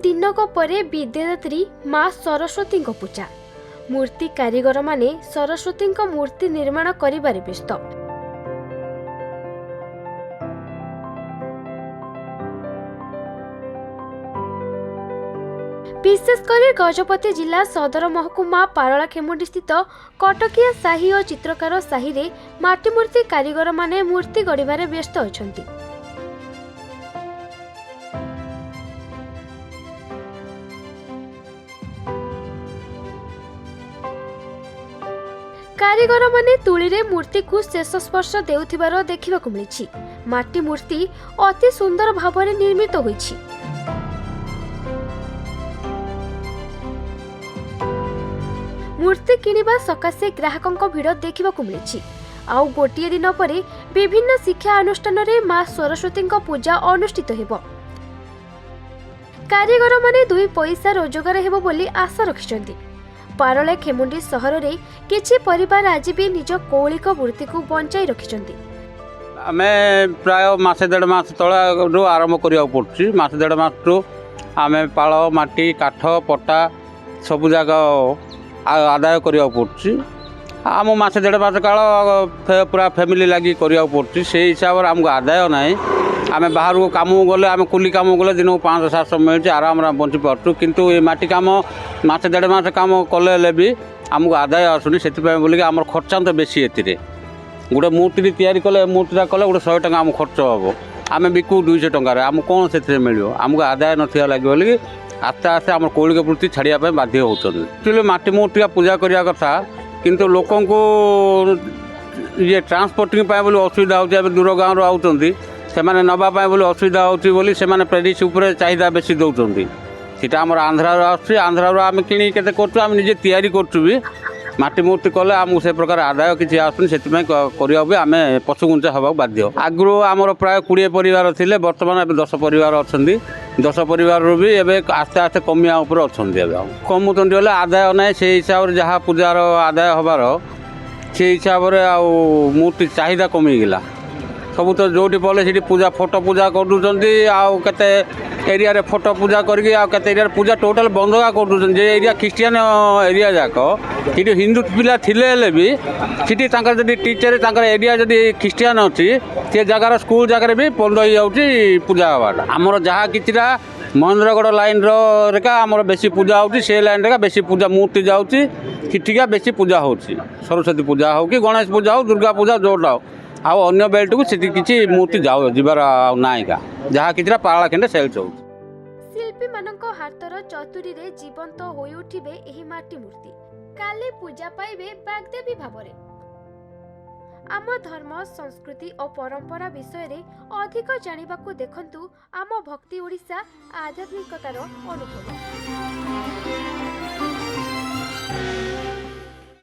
दिनक परे विद्यादात्री माँ सरस्वती पूजा मूर्ति कारीगर माने सरस्वती मूर्ति निर्माण करिबारे व्यस्त। विशेषकर गजपति जिला सदर महकुमा पारलाखेमुंडी स्थित कटकिया साही और चित्रकार साही रे माटी मूर्ति कारीगर माने मूर्ति गढ़िबारे व्यस्त अछंती। कारीगर माने तुली रे मूर्ति को शेष स्पर्श देउथिबार देखिबाकु मिलिछि। माटी मूर्ति अति सुंदर भावरे निर्मित होइछि। मूर्ति किनिबा सकाशे ग्राहकंक भिड़ देखिबाकु मिलिछि। आउ गोटिए दिन परे विभिन्न शिक्षा अनुष्ठान रे माँ सरस्वती पूजा अनुष्ठित हेबो। कारीगर माने दुई पैसा रोजगार हेबो बोली आशा रखिछन्ति। पारलाखेमुंडी सहर रे किछि परिवार आज भी निज कौलिक वृत्ति को बंचाई रखिछन्ति। आमे प्राय मासे डेढ़ मास तळा आरंभ करिया पड़छि। मासे डेढ़ मास तो आमे पाळ माटी काठ पटा सब जगह आदाय करिया पड़छि। आम मासे डेढ़ मास काल पूरा फैमिली लगी करिया पड़छि। से हिसाब रे हमको आदाय नाही। आमे बाहर को काम गले आमे कुली काम गले दिन 500-700 मिलछि आराम रे बंची पड़छु। किंतु ये माटी काम मासे डेढ़ मास काम कले भी हमको आदाय आसुनी। से बोलिक आम खर्चा तो बेसी एतिरे। गोटे मूर्ति तैयारी कले मूर्तिटा कले गोटे 100 टका आम खर्च हम। आम बिकू 200 टकर आम कौन से मिल आमको आदाय ना लगे बोलिक आस्ते आस्ते आम कौलिक वृत्ति छाड़िया बाध्य होती। माटी मूर्ति पूजा करने कथा किंतु लोक ये ट्रांसपोर्टिंग बोली असुविधा होती। दूर गाँव आउट से नापी बोली असुविधा होती बोली से पेरिस उपर चाहिदा बेसी दौरान सीटा आम आंध्रा आंध्रा आम कि निजे तैयारी कर माटी मूर्ति कले आमको से प्रकार आदाय किसी आसुनी से करने आम पछुगुंचा हवा बाध्य। आगु आमर प्राय 20 परिवार थे बर्तमान 10 परिवार अच्छा 10 परिवार भी एवं आस्ते आस्ते कमिया उपर अच्छा कमुंट बोले आदाय ना से हिसाब से जहाँ पूजार आदाय हबार से हिसाब से मूर्ति चाहिदा कमिगला। सब तो जोटी पड़े से पूजा फोटो पूजा कर के एरिया रे फोटो पूजा करके एरिया पूजा टोटाल बंद कर जे एरिया क्रिश्चियन एरिया जाक ये हिंदू पिला थिले भी सीटी टीचर एरिया जदि क्रिश्चियन अच्छी से जगार स्कूल जगह भी बंद हो जाऊँगी पूजा हवाटा। आमर जहाँ किरा महेंद्रगढ़ लाइन रेका आमर बेसी पूजा होती से लाइन रे बेसी पूजा मूर्ति जाऊँगी किटिका बेसी पूजा हो सरस्वती पूजा हो कि गणेश पूजा हो दुर्गा पूजा जोटा हो आउ अन्य बेल्ट को से किसी मूर्ति जाओ जीवार नायिका जहाँ किरा पारलाखेमुंडी सेल्स हो। शिल्पी मानक हाथर चतुरी रे जीवंत होई उठिबे एही माटी मूर्ति काली पूजा पाइबे बागदेवी भावरे। आम धर्म संस्कृति और परंपरा विषय रे अधिक जानिबाकू देखंतु आम भक्ति ओडिशा आध्यात्मिकतार अनुभव।